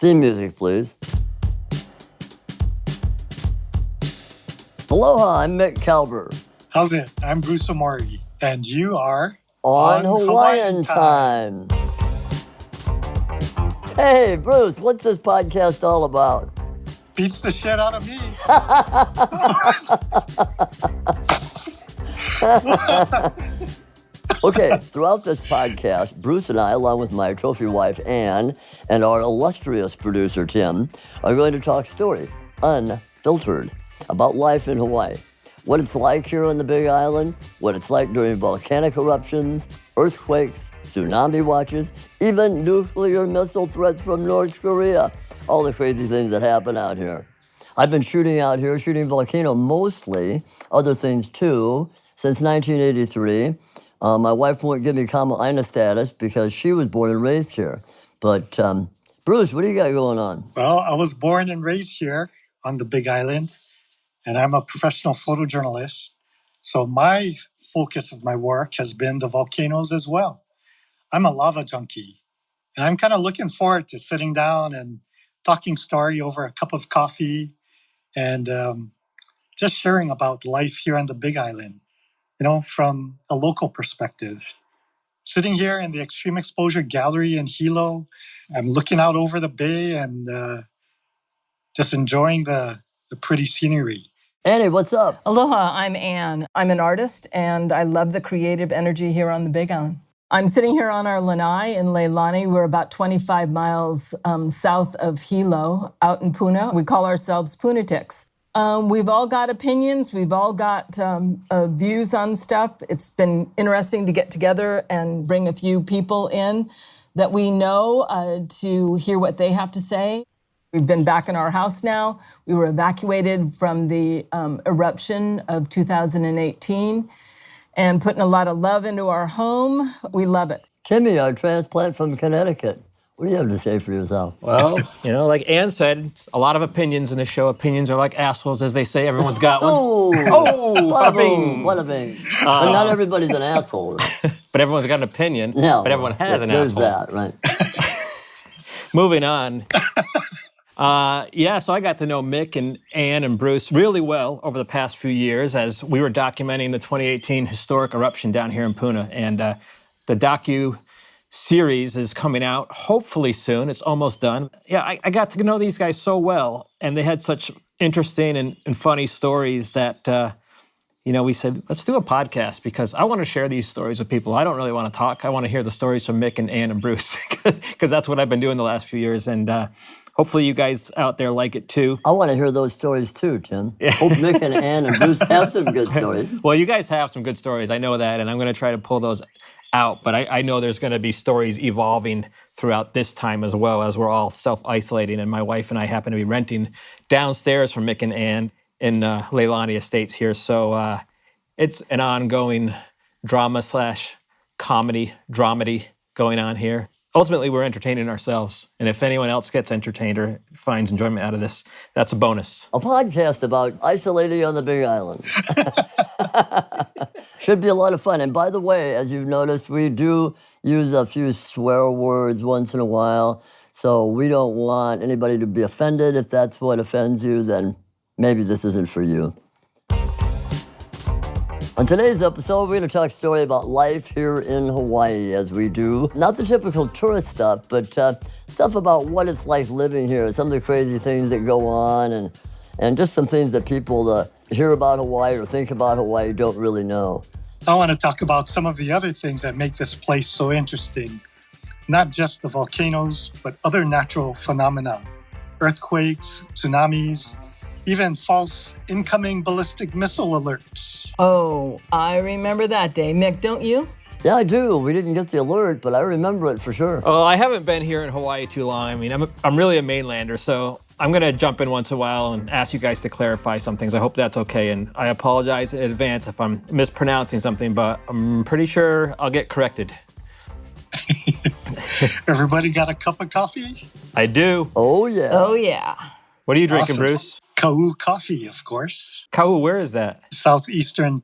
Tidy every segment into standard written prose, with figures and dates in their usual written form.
Theme music, please. Aloha, I'm Mick Kalber. How's it? I'm Bruce Omori, and you are On Hawaiian Time. Hey, Bruce, what's this podcast all about? Beats the shit out of me. Okay, throughout this podcast, Bruce and I, along with my trophy wife, Ann, and our illustrious producer, Tim, are going to talk story, unfiltered, about life in Hawaii. What it's like here on the Big Island, what it's like during volcanic eruptions, earthquakes, tsunami watches, even nuclear missile threats from North Korea. All the crazy things that happen out here. I've been shooting out here, shooting volcano mostly, other things too, since 1983. My wife won't give me Kama'aina status because she was born and raised here. But Bruce, what do you got going on? Well, I was born and raised here on the Big Island, and I'm a professional photojournalist. So my focus of my work has been the volcanoes as well. I'm a lava junkie, and I'm kind of looking forward to sitting down and talking story over a cup of coffee and just sharing about life here on the Big Island, you know, from a local perspective. Sitting here in the Extreme Exposure Gallery in Hilo, I'm looking out over the bay and just enjoying the pretty scenery. Annie, what's up? Aloha, I'm Ann. I'm an artist, and I love the creative energy here on the Big Island. I'm sitting here on our Lanai and Leilani. We're about 25 miles south of Hilo, out in Puna. We call ourselves Punatics. We've all got opinions. We've all got views on stuff. It's been interesting to get together and bring a few people in that we know to hear what they have to say. We've been back in our house now. We were evacuated from the eruption of 2018 and putting a lot of love into our home. We love it. Timmy, our transplant from Connecticut. What do you have to say for yourself? Well, you know, like Ann said, a lot of opinions in this show. Opinions are like assholes, as they say. Everyone's got one. Bada bing, bada bing. But not everybody's an asshole. But everyone's got an opinion. No, but everyone has an there's asshole. That, right. Moving on. So I got to know Mick and Ann and Bruce really well over the past few years as we were documenting the 2018 historic eruption down here in Puna. And the docu-series is coming out hopefully soon. It's almost done. Yeah, I got to know these guys so well, and they had such interesting and funny stories that, we said, let's do a podcast because I want to share these stories with people. I don't really want to talk. I want to hear the stories from Mick and Ann and Bruce because that's what I've been doing the last few years. And hopefully you guys out there like it too. I want to hear those stories too, Tim. Yeah. Hope Mick and Ann and Bruce have some good stories. Well, you guys have some good stories. I know that, and I'm going to try to pull those out. But I know there's going to be stories evolving throughout this time as well as we're all self-isolating. And my wife and I happen to be renting downstairs from Mick and Ann in Leilani Estates here. So it's an ongoing drama/comedy, dramedy going on here. Ultimately, we're entertaining ourselves. And if anyone else gets entertained or finds enjoyment out of this, that's a bonus. A podcast about isolating on the Big Island. Should be a lot of fun. And by the way, as you've noticed, we do use a few swear words once in a while. So we don't want anybody to be offended. If that's what offends you, then maybe this isn't for you. On today's episode, we're going to talk a story about life here in Hawaii, as we do. Not the typical tourist stuff, but stuff about what it's like living here, some of the crazy things that go on, and just some things that people that hear about Hawaii or think about Hawaii don't really know. I want to talk about some of the other things that make this place so interesting. Not just the volcanoes, but other natural phenomena. Earthquakes, tsunamis, even false incoming ballistic missile alerts. Oh, I remember that day. Mick, don't you? Yeah, I do. We didn't get the alert, but I remember it for sure. Well, I haven't been here in Hawaii too long. I mean, I'm really a mainlander, so I'm going to jump in once in a while and ask you guys to clarify some things. I hope that's okay, and I apologize in advance if I'm mispronouncing something, but I'm pretty sure I'll get corrected. Everybody got a cup of coffee? I do. Oh, yeah. Oh, yeah. What are you drinking, Awesome. Bruce? Kau coffee, of course. Kau, where is that? Southeastern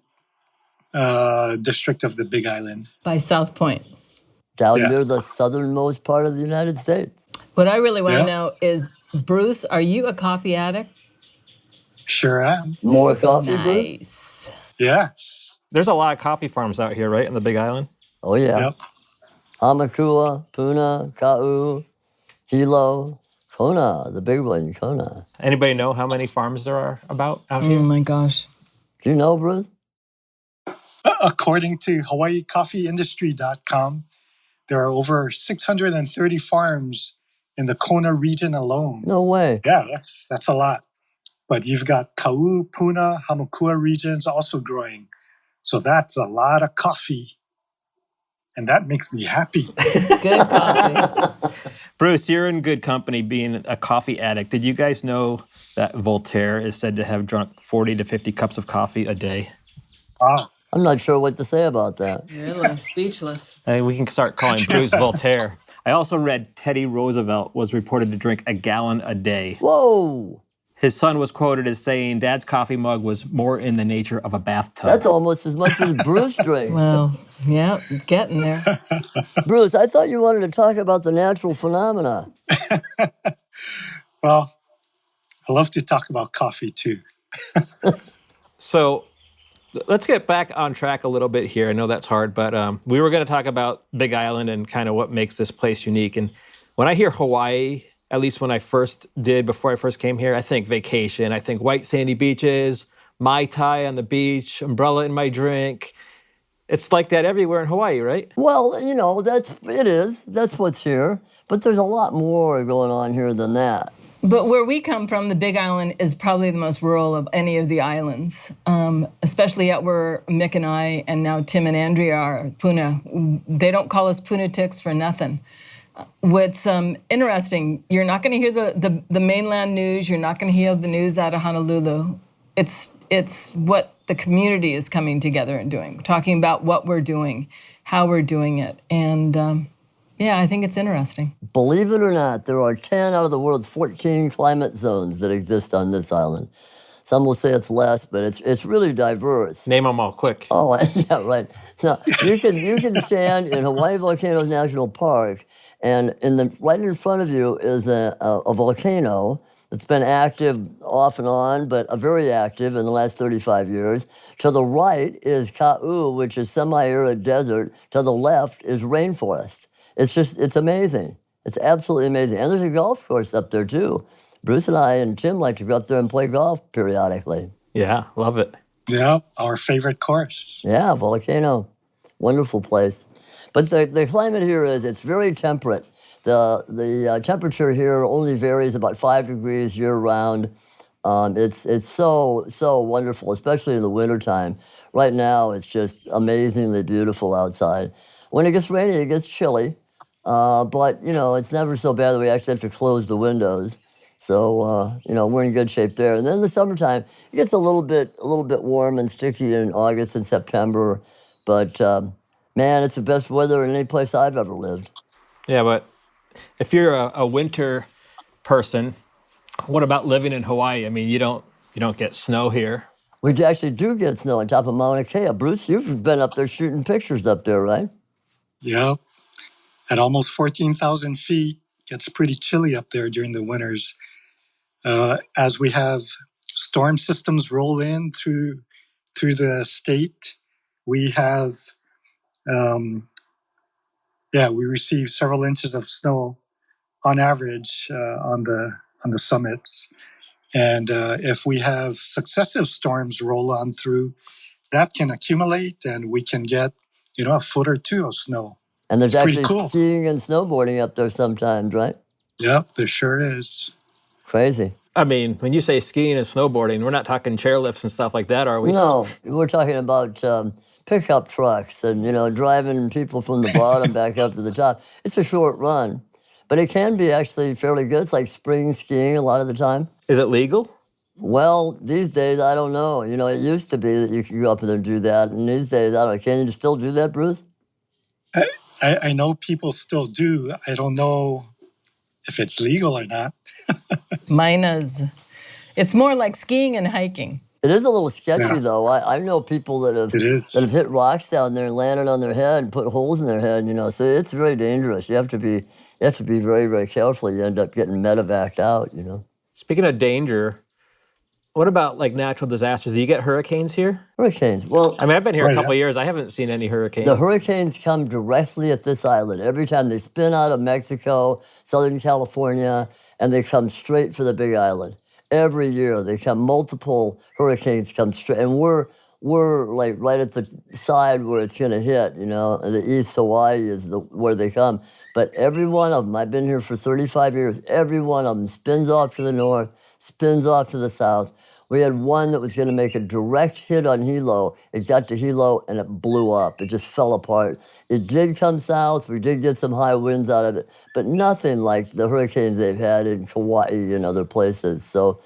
district of the Big Island. By South Point. Down near the southernmost part of the United States. What I really want to Yeah. know is, Bruce, are you a coffee addict? Sure am. More coffee, Bruce? Nice. Yes. There's a lot of coffee farms out here, right, in the Big Island? Oh, yeah. Yep. Hamakua, Puna, Ka'u, Hilo, Kona, the big one, Kona. Anybody know how many farms there are about out Oh here? my gosh. Do you know, Bruce? According to HawaiiCoffeeIndustry.com, there are over 630 farms in the Kona region alone. No way. Yeah, that's a lot. But you've got Kau, Puna, Hamakua regions also growing. So that's a lot of coffee. And that makes me happy. Good coffee. Bruce, you're in good company being a coffee addict. Did you guys know that Voltaire is said to have drunk 40 to 50 cups of coffee a day? Wow. I'm not sure what to say about that. Really? Speechless. We can start calling Bruce Voltaire. I also read Teddy Roosevelt was reported to drink a gallon a day. Whoa! His son was quoted as saying, Dad's coffee mug was more in the nature of a bathtub. That's almost as much as Bruce drinks. Well, yeah, getting there. Bruce, I thought you wanted to talk about the natural phenomena. Well, I love to talk about coffee too. So let's get back on track a little bit here. I know that's hard, but we were going to talk about Big Island and kind of what makes this place unique. And when I hear Hawaii, at least when I first did, before I first came here, I think vacation. I think white sandy beaches, Mai Tai on the beach, umbrella in my drink. It's like that everywhere in Hawaii, right? Well, you know, it is. That's what's here. But there's a lot more going on here than that. But where we come from, the Big Island is probably the most rural of any of the islands, especially out where Mick and I, and now Tim and Andrea are, Puna. They don't call us Punatics for nothing. What's interesting, you're not going to hear the mainland news. You're not going to hear the news out of Honolulu. It's what the community is coming together and doing, talking about what we're doing, how we're doing it. And yeah, I think it's interesting. Believe it or not, there are 10 out of the world's 14 climate zones that exist on this island. Some will say it's less, but it's really diverse. Name them all quick. Oh, yeah, right. So you can stand in Hawaii Volcanoes National Park, and right in front of you is a volcano that's been active off and on, but very active in the last 35 years. To the right is Ka'u, which is semi-arid desert. To the left is rainforest. It's amazing. It's absolutely amazing. And there's a golf course up there, too. Bruce and I and Tim like to go up there and play golf periodically. Yeah, love it. Yeah, our favorite course. Yeah, volcano. Wonderful place. But the climate here it's very temperate. The temperature here only varies about 5 degrees year-round. It's so wonderful, especially in the wintertime. Right now, it's just amazingly beautiful outside. When it gets rainy, it gets chilly. But, you know, it's never so bad that we actually have to close the windows. So, you know, we're in good shape there. And then in the summertime, it gets a little bit warm and sticky in August and September. But, man, it's the best weather in any place I've ever lived. Yeah, but if you're a winter person, what about living in Hawaii? I mean, you don't get snow here. We actually do get snow on top of Mauna Kea. Bruce, you've been up there shooting pictures up there, right? Yeah. At almost 14,000 feet, it gets pretty chilly up there during the winters. As we have storm systems roll in through the state, we have, we receive several inches of snow on average on the summits. And if we have successive storms roll on through, that can accumulate and we can get, a foot or two of snow. And there's It's pretty actually cool. skiing and snowboarding up there sometimes, right? Yep, there sure is. Crazy. I mean, when you say skiing and snowboarding, we're not talking chairlifts and stuff like that, are we? No, we're talking about pickup trucks and, driving people from the bottom back up to the top. It's a short run, but it can be actually fairly good. It's like spring skiing a lot of the time. Is it legal? Well, these days, I don't know. It used to be that you could go up there and do that. And these days, I don't know. Can you still do that, Bruce? I know people still do. I don't know if it's legal or not. It's more like skiing and hiking. It is a little sketchy, though. I know people that have hit rocks down there and landed on their head and put holes in their head, so it's very dangerous. You have to be You have to be very, very careful. You end up getting medevaced out, Speaking of danger, what about like natural disasters? Do you get hurricanes here? Hurricanes. Well, I mean, I've been here a Right, couple yeah. of years. I haven't seen any hurricanes. the hurricanes come directly at this island. Every time they spin out of Mexico, Southern California, and they come straight for the Big Island. Every year they come, multiple hurricanes come straight, and we're like right at the side where it's going to hit, and the East Hawaii is where they come. But every one of them, I've been here for 35 years, every one of them spins off to the north, spins off to the south. We had one that was going to make a direct hit on Hilo. It got to Hilo and it blew up. It just fell apart. It did come south. We did get some high winds out of it, but nothing like the hurricanes they've had in Kauai and other places. So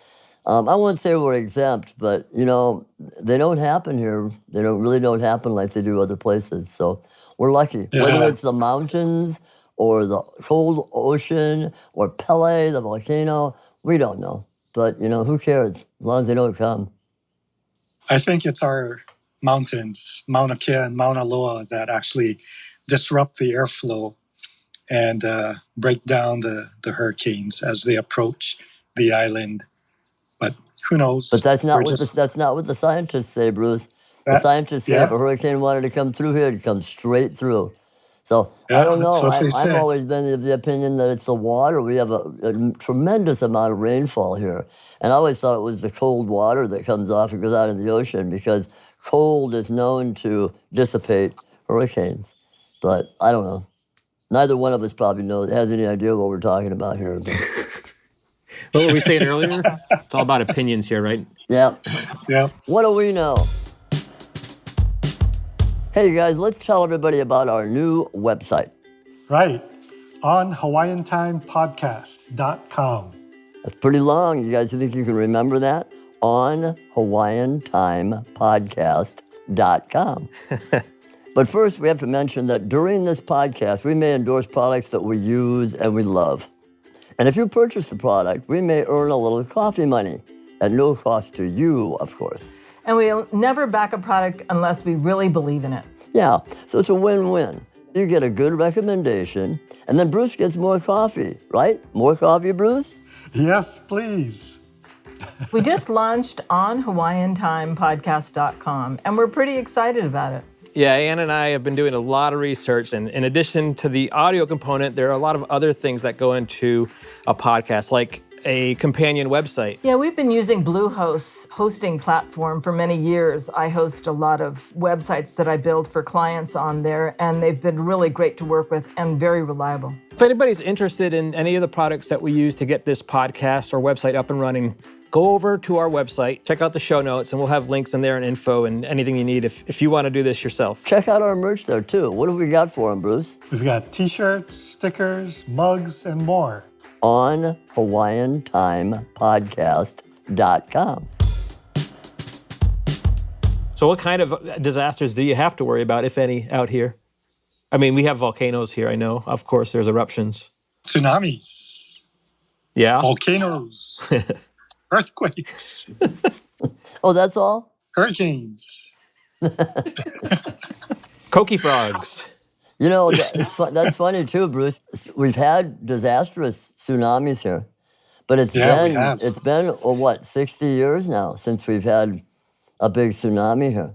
I wouldn't say we're exempt, but, they don't happen here. They really don't happen like they do other places. So we're lucky. Yeah. Whether it's the mountains or the cold ocean or Pele, the volcano, we don't know. But, who cares? As long as they don't come. I think it's our mountains, Mauna Kea and Mauna Loa, that actually disrupt the airflow and break down the hurricanes as they approach the island. But who knows? But that's not We're that's not what the scientists say, Bruce. The scientists say if a hurricane wanted to come through here, it'd come straight through. So I don't that's know. what they I've say. always been of the opinion that it's the water. We have a tremendous amount of rainfall here. And I always thought it was the cold water that comes off and goes out in the ocean because cold is known to dissipate hurricanes. But I don't know. Neither one of us probably has any idea what we're talking about here. But What were we saying earlier? It's all about opinions here, right? yeah. Yeah. What do we know? Hey, you guys, let's tell everybody about our new website. Right. On Hawaiian Time podcast.com. That's pretty long. You guys think you can remember that? On Hawaiian Time podcast.com. But first, we have to mention that during this podcast, we may endorse products that we use and we love. And if you purchase the product, we may earn a little coffee money at no cost to you, of course. And we'll never back a product unless we really believe in it. Yeah, so it's a win-win. You get a good recommendation, and then Bruce gets more coffee, right? More coffee, Bruce? Yes, please. We just launched on HawaiianTimePodcast.com, and we're pretty excited about it. Yeah, Ann and I have been doing a lot of research, and in addition to the audio component, there are a lot of other things that go into a podcast, like a companion website. Yeah, we've been using Bluehost's hosting platform for many years. I host a lot of websites that I build for clients on there, and they've been really great to work with and very reliable. If anybody's interested in any of the products that we use to get this podcast or website up and running, go over to our website, check out the show notes, and we'll have links in there and info and anything you need if you want to do this yourself. Check out our merch there, too. What have we got for them, Bruce? We've got t-shirts, stickers, mugs, and more. On HawaiianTimePodcast.com. So what kind of disasters do you have to worry about, if any, out here? I mean, we have volcanoes here, I know. Of course, there's eruptions. Tsunamis, Yeah? volcanoes, earthquakes, Oh, that's all? hurricanes. Koki frogs. That's funny, too, Bruce. We've had disastrous tsunamis here. But we have. it's been 60 years now since we've had a big tsunami here.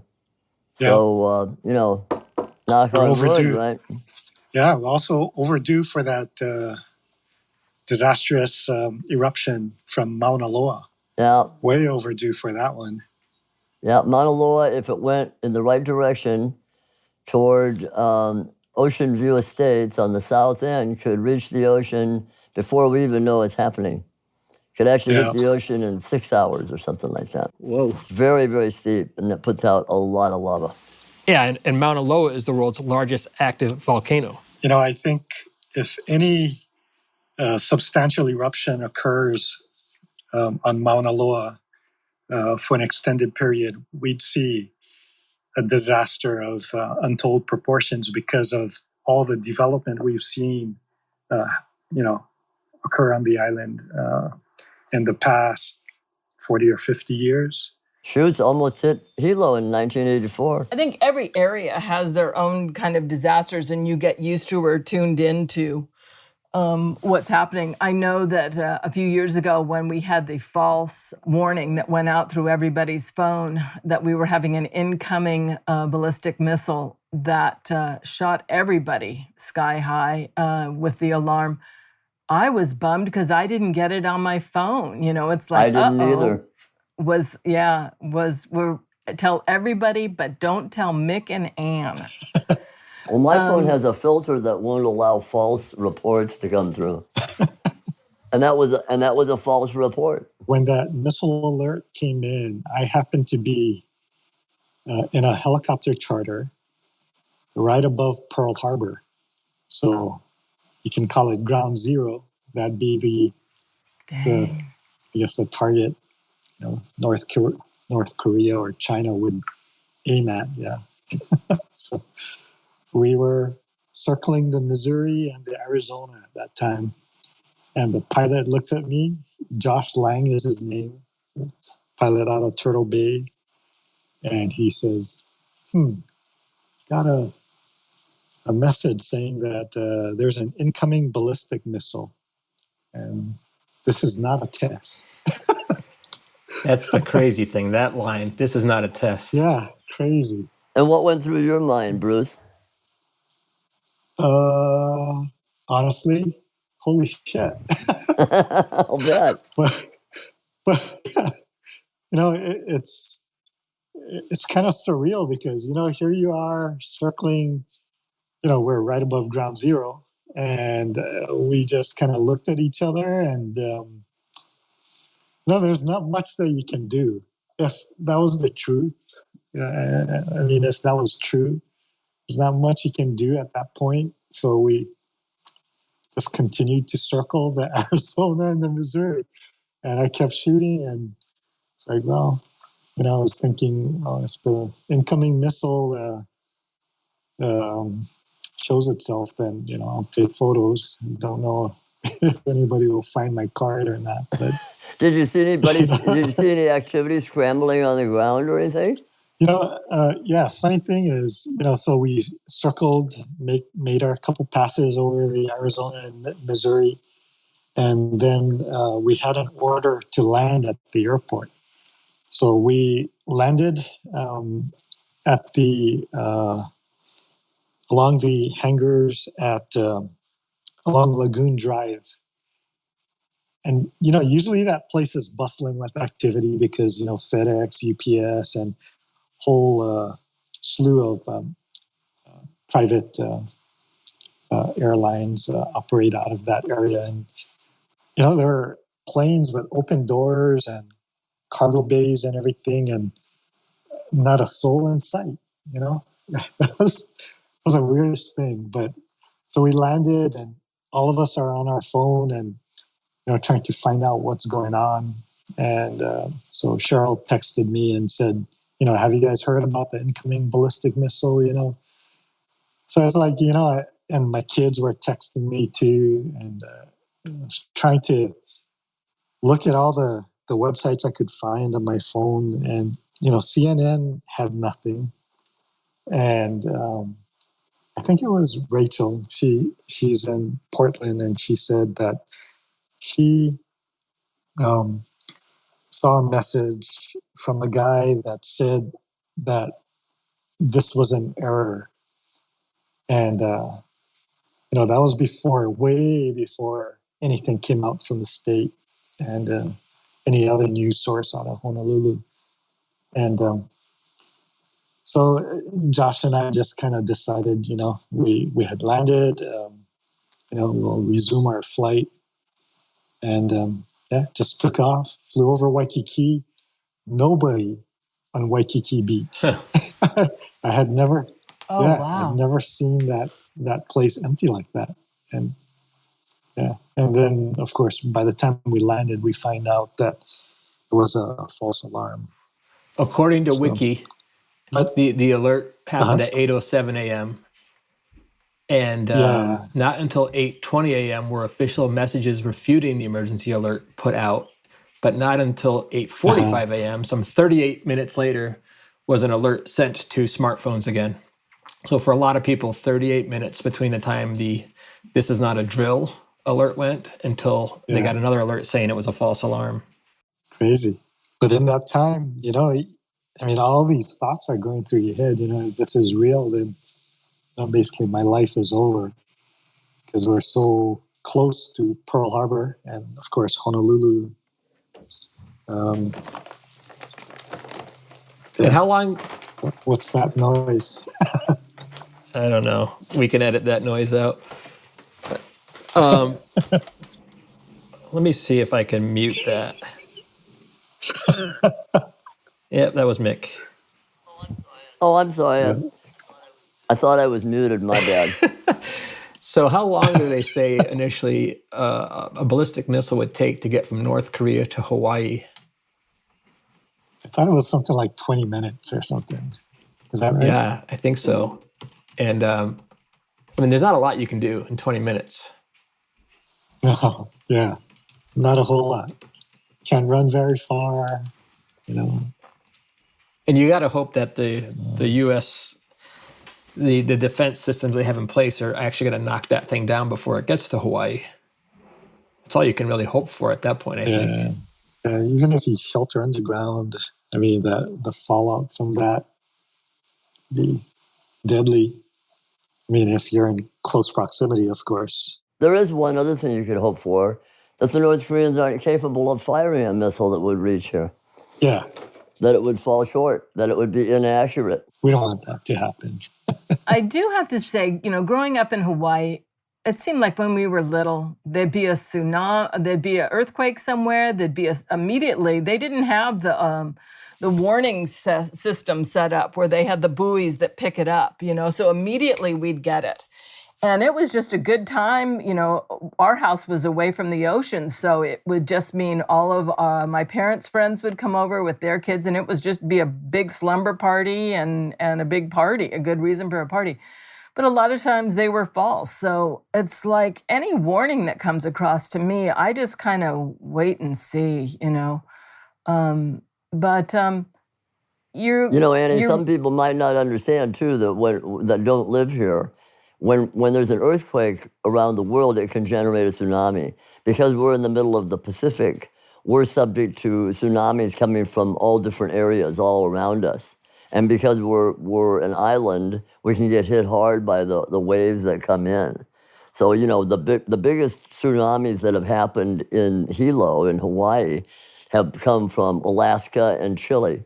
Yeah. So, knock We're on wood, overdue. right? Yeah, we're also overdue for that disastrous eruption from Mauna Loa. Yeah, Way overdue for that one. yeah. Mauna Loa, if it went in the right direction toward Ocean View Estates on the south end, could reach the ocean before we even know it's happening. Could actually hit the ocean in 6 hours or something like that. Whoa. Very, very steep, and that puts out a lot of lava. Yeah, and Mauna Loa is the world's largest active volcano. I think if any substantial eruption occurs on Mauna Loa for an extended period, we'd see a disaster of untold proportions because of all the development we've seen, occur on the island in the past 40 or 50 years. Shoot's almost hit Hilo in 1984. I think every area has their own kind of disasters, and you get used to or tuned into what's happening. I know that a few years ago when we had the false warning that went out through everybody's phone that we were having an incoming ballistic missile that shot everybody sky high with the alarm. I was bummed because I didn't get it on my phone. You know, it's like, I didn't either. Tell everybody, but don't tell Mick and Ann. Well, my phone has a filter that won't allow false reports to come through. And that was a false report. When that missile alert came in, I happened to be in a helicopter charter right above Pearl Harbor. So you can call it ground zero. That'd be the target, you know, North Korea or China would aim at. Yeah. So we were circling the Missouri and the Arizona at that time. And the pilot looks at me. Josh Lang is his name, pilot out of Turtle Bay. And he says, got a message saying that there's an incoming ballistic missile. And this is not a test. That's the crazy thing, that line. This is not a test. Yeah, crazy. And what went through your mind, Bruce? Honestly, holy shit. I'll bet. But yeah, you know, it's kind of surreal because, you know, here you are circling, you know, we're right above ground zero, and we just kind of looked at each other, and no, there's not much that you can do. If that was the truth, I mean, if that was true, there's not much you can do at that point. So we just continued to circle the Arizona and the Missouri, and I kept shooting, and it's like, well, you know, I was thinking, if the incoming missile shows itself, then, you know, I'll take photos. I don't know if anybody will find my card or not. But Did you see anybody? Did you see any activity scrambling on the ground or anything? you know, yeah. Funny thing is, you know, so we circled, made our couple passes over the Arizona and Missouri, and then we had an order to land at the airport. So we landed at the along the hangars at along Lagoon Drive. And, you know, usually that place is bustling with activity because, you know, FedEx, UPS, and whole slew of private airlines operate out of that area. And, you know, there are planes with open doors and cargo bays and everything, and not a soul in sight, you know. That was the weirdest thing. But so we landed, and all of us are on our phone and, you know, trying to find out what's going on. And so Cheryl texted me and said, you know, have you guys heard about the incoming ballistic missile, you know? So I was like, you know, and my kids were texting me too, and trying to look at all the websites I could find on my phone. And, you know, CNN had nothing. And I think it was Rachel. She's in Portland, and she said that she saw a message from a guy that said that this was an error. And, you know, that was way before anything came out from the state and any other news source out of Honolulu. And so Josh and I just kind of decided, you know, we had landed, you know, we'll resume our flight. And yeah, just took off, flew over Waikiki. Nobody on Waikiki Beach. I had never, wow. I'd never seen that place empty like that. And yeah, and then of course, by the time we landed, we find out that it was a false alarm. According to Wiki, the alert happened at 8:07 a.m. And not until 8:20 a.m. were official messages refuting the emergency alert put out. But not until 8:45 a.m., some 38 minutes later, was an alert sent to smartphones again. So for a lot of people, 38 minutes between the time this is not a drill alert went until they got another alert saying it was a false alarm. Crazy. But in that time, all these thoughts are going through your head, if this is real, then basically my life is over, because we're so close to Pearl Harbor and, of course, Honolulu. And how long? What's that noise? I don't know. We can edit that noise out. Let me see if I can mute that. Yep, that was Mick. Oh, I'm sorry. I thought I was muted. My bad. So how long do they say initially a ballistic missile would take to get from North Korea to Hawaii? I thought it was something like 20 minutes or something. Is that right? Yeah, I think so. And there's not a lot you can do in 20 minutes. No, yeah, not a whole lot. Can't run very far, And you got to hope that the U.S., the defense systems they have in place are actually going to knock that thing down before it gets to Hawaii. That's all you can really hope for at that point, I think. Even if you shelter underground, the fallout from that be deadly. If you're in close proximity, of course. There is one other thing you could hope for, that the North Koreans aren't capable of firing a missile that would reach here. Yeah. That it would fall short, that it would be inaccurate. We don't want that to happen. I do have to say, growing up in Hawaii, it seemed like when we were little, there'd be a tsunami, there'd be an earthquake somewhere, immediately, they didn't have the warning system set up where they had the buoys that pick it up, so immediately we'd get it. And it was just a good time. Our house was away from the ocean, so it would just mean all of my parents' friends would come over with their kids, and it was just be a big slumber party and a big party, a good reason for a party. But a lot of times they were false. So it's like any warning that comes across to me, I just kind of wait and see, Annie, some people might not understand too that don't live here. When there's an earthquake around the world, it can generate a tsunami. Because we're in the middle of the Pacific, we're subject to tsunamis coming from all different areas all around us. And because we're an island, we can get hit hard by the waves that come in. So, the biggest tsunamis that have happened in Hilo, in Hawaii, have come from Alaska and Chile.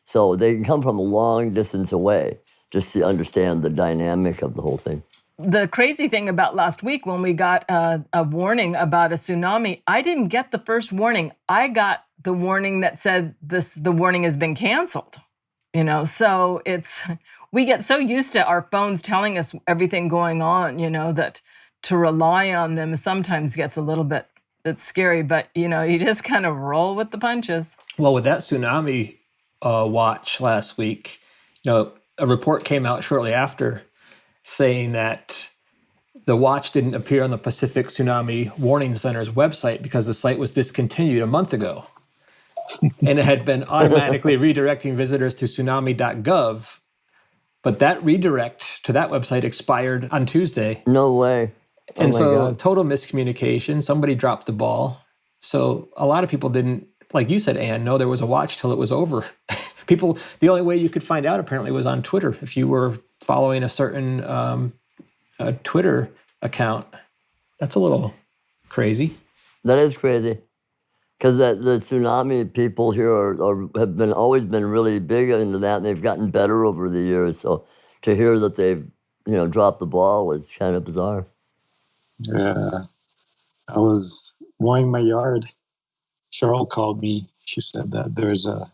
So they can come from a long distance away, just to understand the dynamic of the whole thing. The crazy thing about last week when we got a warning about a tsunami, I didn't get the first warning. I got the warning that said the warning has been canceled. So we get so used to our phones telling us everything going on, that to rely on them sometimes gets a little bit scary, but you just kind of roll with the punches. Well, with that tsunami watch last week, a report came out shortly after saying that the watch didn't appear on the Pacific Tsunami Warning Center's website because the site was discontinued a month ago. And it had been automatically redirecting visitors to tsunami.gov. But that redirect to that website expired on Tuesday. No way. And total miscommunication. Somebody dropped the ball. So a lot of people didn't, like you said, Ann, know there was a watch till it was over. People, the only way you could find out apparently was on Twitter. If you were following a certain Twitter account, that's a little crazy. That is crazy. Because the tsunami people here have always been really big into that, and they've gotten better over the years. So to hear that they've dropped the ball is kind of bizarre. Yeah, I was mowing my yard. Cheryl called me. She said that there's a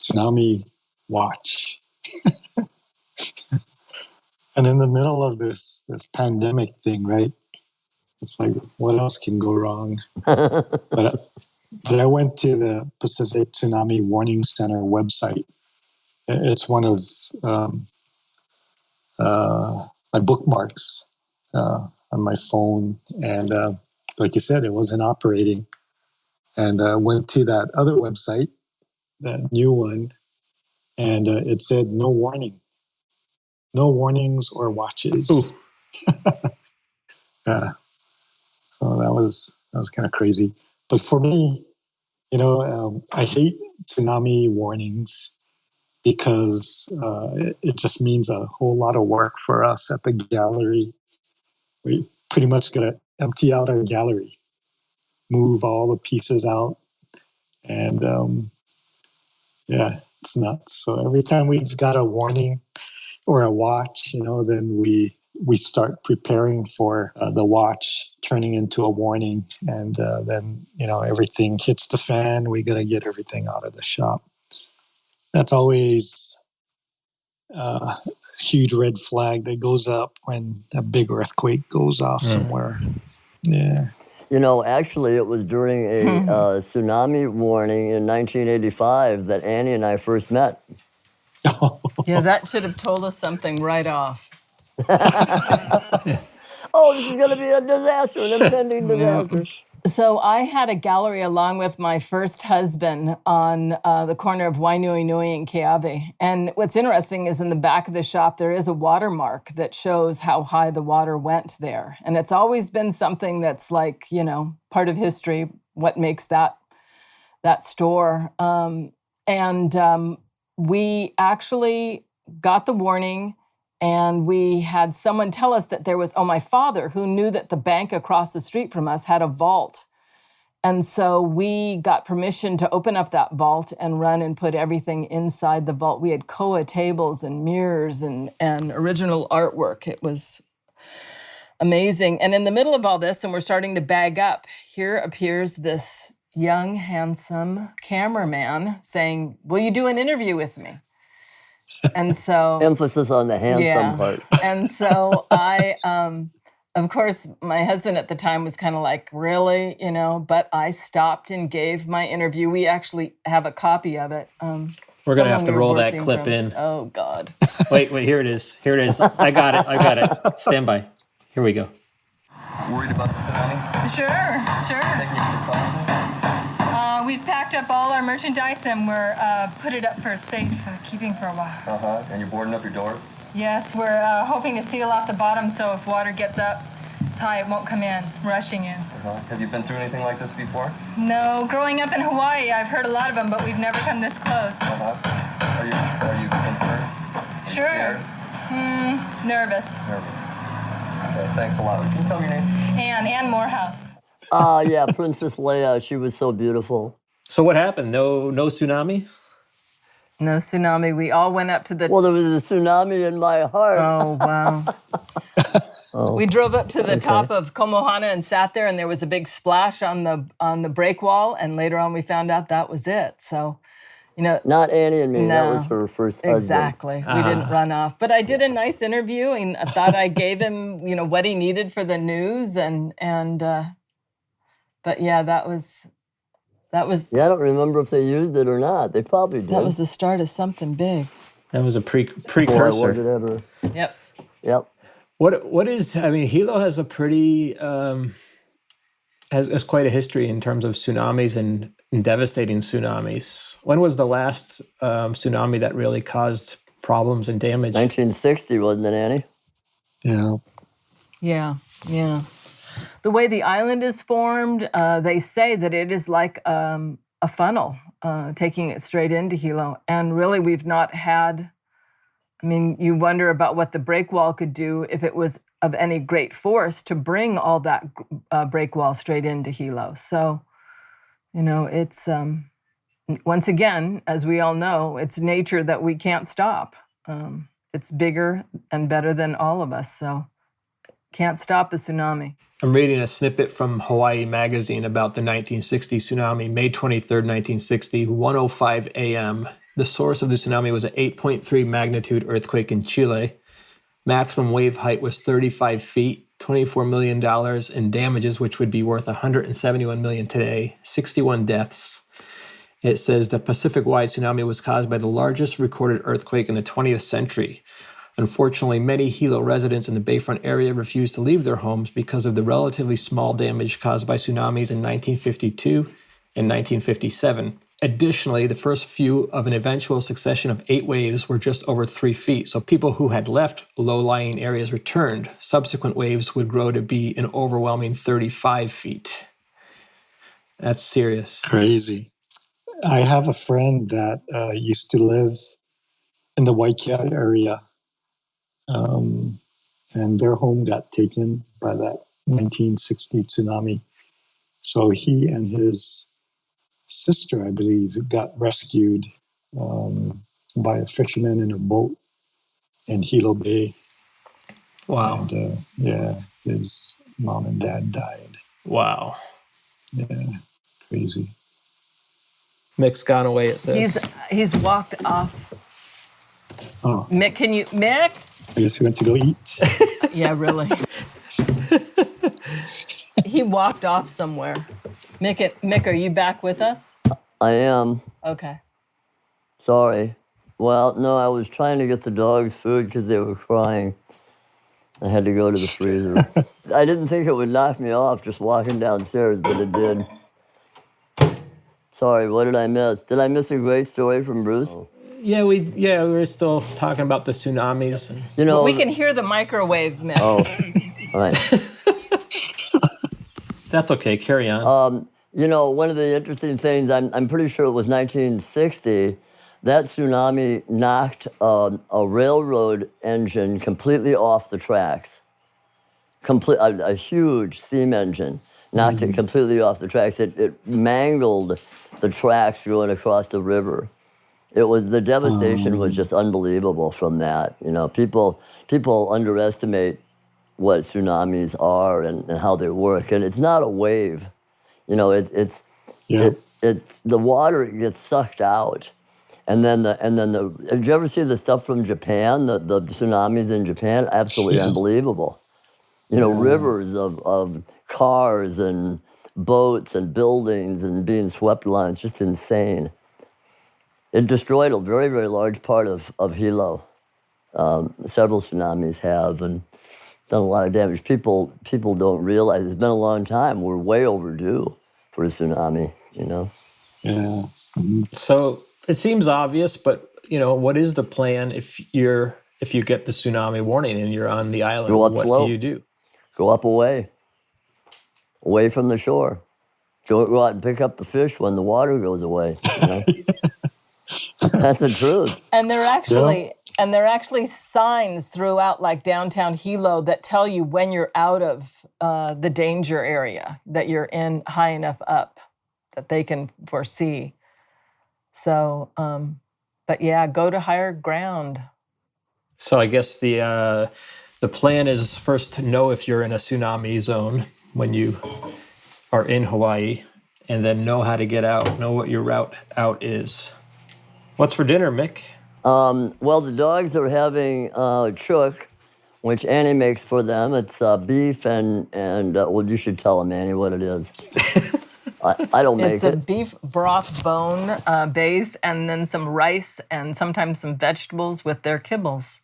tsunami watch. And in the middle of this pandemic thing, right? It's like, what else can go wrong? But I went to the Pacific Tsunami Warning Center website. It's one of my bookmarks on my phone. And like you said, it wasn't operating. And I went to that other website, that new one, and it said no warning. No warnings or watches. Ooh. Yeah. So that was kind of crazy. But for me, I hate tsunami warnings because it just means a whole lot of work for us at the gallery. We pretty much got to empty out our gallery, move all the pieces out, and it's nuts. So every time we've got a warning or a watch, then we start preparing for the watch turning into a warning, and then everything hits the fan. We got to get everything out of the shop. That's always a huge red flag that goes up when a big earthquake goes off somewhere. Yeah. Actually, it was during a tsunami warning in 1985 that Annie and I first met. Yeah, that should have told us something right off. Oh, this is going to be a disaster, an impending disaster. So I had a gallery along with my first husband on the corner of Wainuiui and Keawe. And what's interesting is in the back of the shop, there is a watermark that shows how high the water went there. And it's always been something that's like, part of history, what makes that store. We actually got the warning, and we had someone tell us that there was, my father, who knew that the bank across the street from us had a vault. And so we got permission to open up that vault and run and put everything inside the vault. We had koa tables and mirrors and original artwork. It was amazing. And in the middle of all this, and we're starting to bag up, here appears this young, handsome cameraman saying, "Will you do an interview with me?" And so emphasis on the handsome part. And so I, of course, my husband at the time was kind of like, really, but I stopped and gave my interview. We actually have a copy of it. We're going to have to roll that clip in. Oh, God. Wait, here it is. I got it. Stand by. Here we go. Worried about the tsunami? Sure. Think you can follow me? We've packed up all our merchandise and we're put it up for safe keeping for a while. And you're boarding up your doors? Yes, we're hoping to seal off the bottom so if water gets up, it's high, it won't come in, rushing in. Have you been through anything like this before? No, growing up in Hawaii, I've heard a lot of them, but we've never come this close. Are you concerned? Sure. Nervous. Okay, thanks a lot. Can you tell me your name? Ann Morehouse. Yeah, Princess Leia. She was so beautiful. So what happened? No tsunami? No tsunami. We all went up to the... Well, there was a tsunami in my heart. Oh, wow. We drove up to the top of Komohana and sat there, and there was a big splash on the break wall, and later on we found out that was it. So, Not Annie and me. No, that was her first husband. Exactly. We didn't run off. But I did a nice interview, and I thought I gave him, what he needed for the news, but yeah, that was. Yeah, I don't remember if they used it or not. They probably did. That was the start of something big. That was a precursor. Boy, was it ever. Yep. What is? Hilo has a pretty has quite a history in terms of tsunamis and devastating tsunamis. When was the last tsunami that really caused problems and damage? 1960, wasn't it, Annie? Yeah. Yeah. The way the island is formed, they say that it is like a funnel, taking it straight into Hilo. And really, we've not had, you wonder about what the break wall could do if it was of any great force to bring all that break wall straight into Hilo. So, it's, once again, as we all know, it's nature that we can't stop. It's bigger and better than all of us, so can't stop a tsunami. I'm reading a snippet from Hawaii Magazine about the 1960 tsunami, May 23rd, 1960, 1:05 a.m. The source of the tsunami was an 8.3 magnitude earthquake in Chile. Maximum wave height was 35 feet, $24 million in damages, which would be worth $171 million today, 61 deaths. It says the Pacific-wide tsunami was caused by the largest recorded earthquake in the 20th century. Unfortunately, many Hilo residents in the Bayfront area refused to leave their homes because of the relatively small damage caused by tsunamis in 1952 and 1957. Additionally, the first few of an eventual succession of 8 waves were just over 3 feet. So people who had left low-lying areas returned. Subsequent waves would grow to be an overwhelming 35 feet. That's serious. Crazy. I have a friend that used to live in the Waikiki area, and their home got taken by that 1960 tsunami. So he and his sister, I believe, got rescued by a fisherman in a boat in Hilo Bay. Wow. And his mom and dad died. Wow. Yeah, crazy. Mick's gone away, it says. He's walked off. Oh, Mick, Mick? I guess he went to go eat. Yeah, really. He walked off somewhere. Mick, are you back with us? I am. Okay. Sorry. Well, no, I was trying to get the dogs food because they were crying. I had to go to the freezer. I didn't think it would knock me off just walking downstairs, but it did. Sorry, what did I miss? Did I miss a great story from Bruce? Yeah, we were still talking about the tsunamis. And... You know, we can hear the microwave, Mick. Oh, all right. That's okay, carry on. You know, one of the interesting things, I'm pretty sure it was 1960, that tsunami knocked a railroad engine completely off the tracks. A huge steam engine knocked it completely off the tracks. It mangled the tracks going across the river. The devastation was just unbelievable from that. You know, people underestimate what tsunamis are and how they work, and it's not a wave. You know, it's the water gets sucked out, and then did you ever see the stuff from Japan? The tsunamis in Japan, absolutely unbelievable. You know, rivers of cars and boats and buildings and being swept along. It's just insane. It destroyed a very, very large part of Hilo. Several tsunamis have, and done a lot of damage. People don't realize it's been a long time. We're way overdue for a tsunami, you know? Yeah. So it seems obvious, but, you know, what is the plan if you get the tsunami warning and you're on the island? Go up what slow. do you do? Go up away from the shore. Go out and pick up the fish when the water goes away, you know? That's the truth. And there are actually signs throughout, like downtown Hilo, that tell you when you're out of the danger area, that you're in high enough up that they can foresee. So, but yeah, go to higher ground. So I guess the plan is first to know if you're in a tsunami zone when you are in Hawaii, and then know how to get out, know what your route out is. What's for dinner, Mick? Well, the dogs are having chook, which Annie makes for them. It's beef and well, you should tell them, Annie, what it is. I don't make it. It's a beef broth bone base, and then some rice and sometimes some vegetables with their kibbles.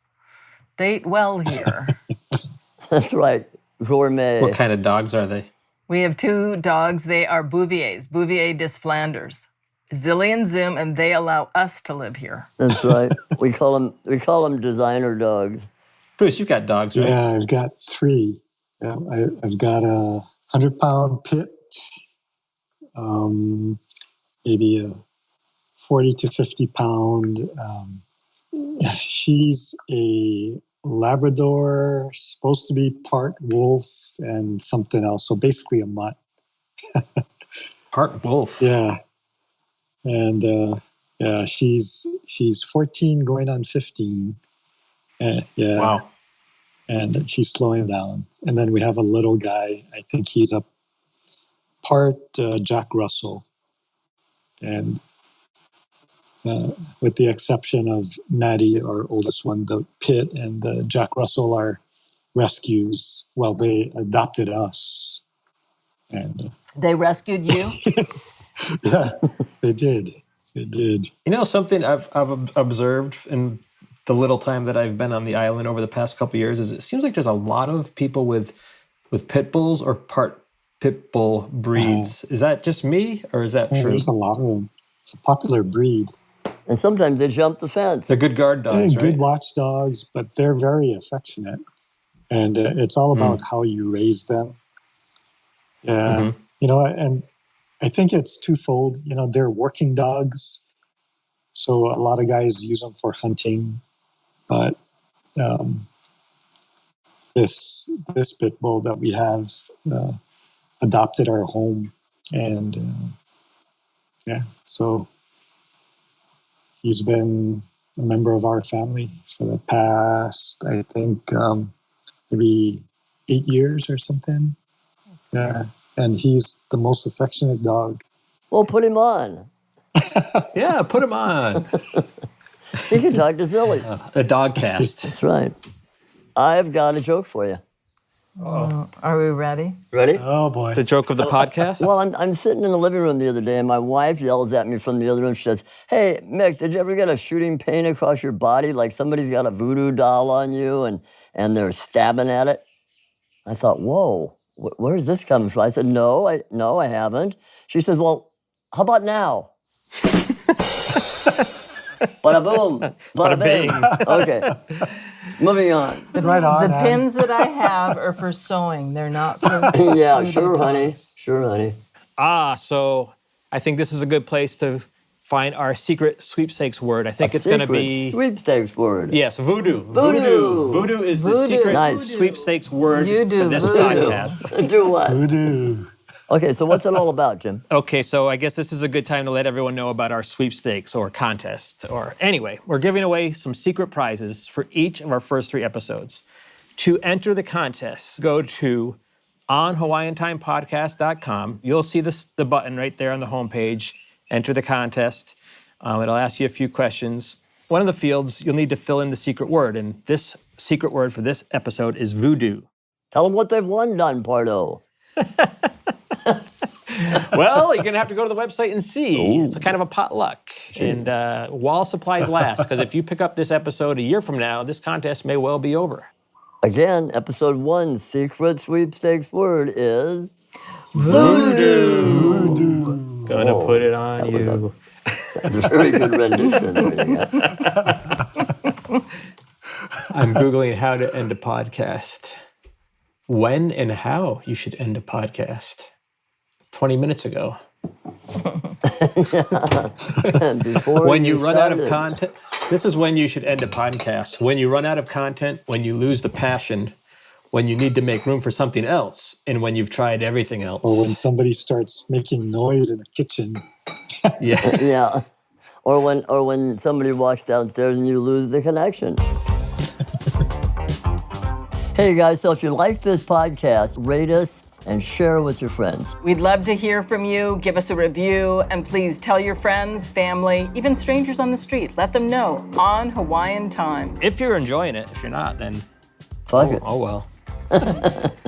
They eat well here. That's right, gourmet. What kind of dogs are they? We have 2 dogs. They are Bouviers, Bouvier des Flanders. Zilly and Zoom, and they allow us to live here. That's right. We call them designer dogs. Bruce, you've got dogs, right? Yeah, I've got 3. Yeah, I've got a 100-pound pit, maybe a 40 to 50-pound. She's a Labrador, supposed to be part wolf and something else. So basically a mutt. Part wolf. Yeah. And she's 14 going on 15. Yeah. Wow. And she's slowing down. And then we have a little guy. I think he's a part Jack Russell. And with the exception of Maddie, our oldest one, the Pit and the Jack Russell are rescues. Well, they adopted us. And They rescued you? yeah, they did. They did. You know, something I've observed in the little time that I've been on the island over the past couple of years is it seems like there's a lot of people with pit bulls or part pit bull breeds. Is that just me, or is that true? There's a lot of them. It's a popular breed. And sometimes they jump the fence. They're good guard dogs, Good right? watchdogs, but they're very affectionate. And it's all about how you raise them. Yeah, and I think it's twofold. They're working dogs, so a lot of guys use them for hunting. But this pit bull that we have adopted our home, and so he's been a member of our family for the past, I think, maybe 8 years or something. Yeah, and he's the most affectionate dog. Well, put him on. Yeah, put him on. He can talk to Zilly. A dog cast. That's right. I've got a joke for you. Are we ready? Ready? Oh, boy. The joke of the podcast? Well, I'm sitting in the living room the other day, and my wife yells at me from the other room. She says, "Hey, Mick, did you ever get a shooting pain across your body? Like somebody's got a voodoo doll on you, and they're stabbing at it?" I thought, whoa, where's this coming from? I said, no, I haven't. She says, well, how about now? Bada boom, bada bing. Okay, moving on. Right on. The pins that I have are for sewing. They're not for... Yeah, sure, honey. Sure, honey. So I think this is a good place to find our secret sweepstakes word. I think it's going to be... Sweepstakes word. Yes, voodoo. Voodoo. Voodoo is the secret sweepstakes word for this podcast. Do what? Voodoo. Okay, so what's it all about, Jim? Okay, so I guess this is a good time to let everyone know about our sweepstakes or contest. Or anyway, we're giving away some secret prizes for each of our first 3 episodes. To enter the contest, go to onhawaiiantimepodcast.com. You'll see the button right there on the homepage. Enter the contest. It'll ask you a few questions. One of the fields, you'll need to fill in the secret word, and this secret word for this episode is voodoo. Tell them what they've won, Don Pardo. Well, you're going to have to go to the website and see. Ooh. It's kind of a potluck. And while supplies last, because if you pick up this episode a year from now, this contest may well be over. Again, episode 1, secret sweepstakes word is... Voodoo. Gonna put it on you. That's a very good rendition. I'm Googling how to end a podcast. When and how you should end a podcast. 20 minutes ago. Before When you run out of started. content, this is when you should end a podcast. When you run out of content, when you lose the passion, when you need to make room for something else, and when you've tried everything else. Or when somebody starts making noise in the kitchen. Yeah. Yeah. Or when somebody walks downstairs and you lose the connection. Hey guys, so if you like this podcast, rate us and share it with your friends. We'd love to hear from you. Give us a review. And please tell your friends, family, even strangers on the street. Let them know on Hawaiian Time. If you're enjoying it, if you're not, then Fuck it. oh well.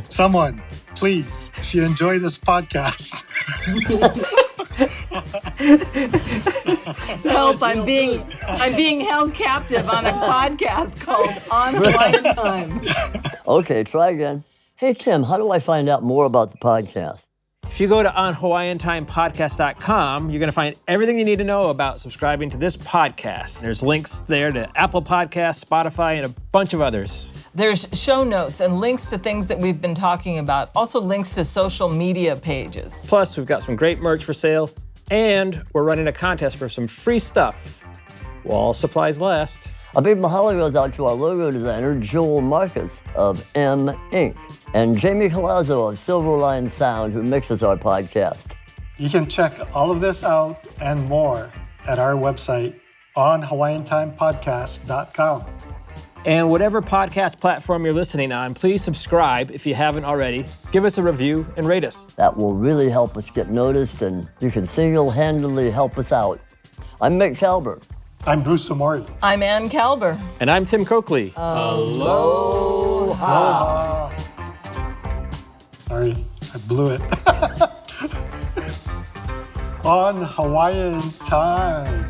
Someone, please, if you enjoy this podcast. Help, I'm being held captive on a podcast called On Hawaiian Time. Okay, try again. Hey Tim, how do I find out more about the podcast? If you go to onhawaiiantimepodcast.com, you're going to find everything you need to know about subscribing to this podcast. There's links there to Apple Podcasts, Spotify, and a bunch of others. There's show notes and links to things that we've been talking about. Also links to social media pages. Plus, we've got some great merch for sale, and we're running a contest for some free stuff while supplies last. A big mahalo goes out to our logo designer, Joel Marcus of M Inc. and Jamie Colazzo of Silverline Sound, who mixes our podcast. You can check all of this out and more at our website, onhawaiiantimepodcast.com. And whatever podcast platform you're listening on, please subscribe if you haven't already. Give us a review and rate us. That will really help us get noticed, and you can single-handedly help us out. I'm Mick Kalber. I'm Bruce Omori. I'm Ann Kalber. And I'm Tim Coakley. Aloha. Sorry, I blew it. On Hawaiian Time.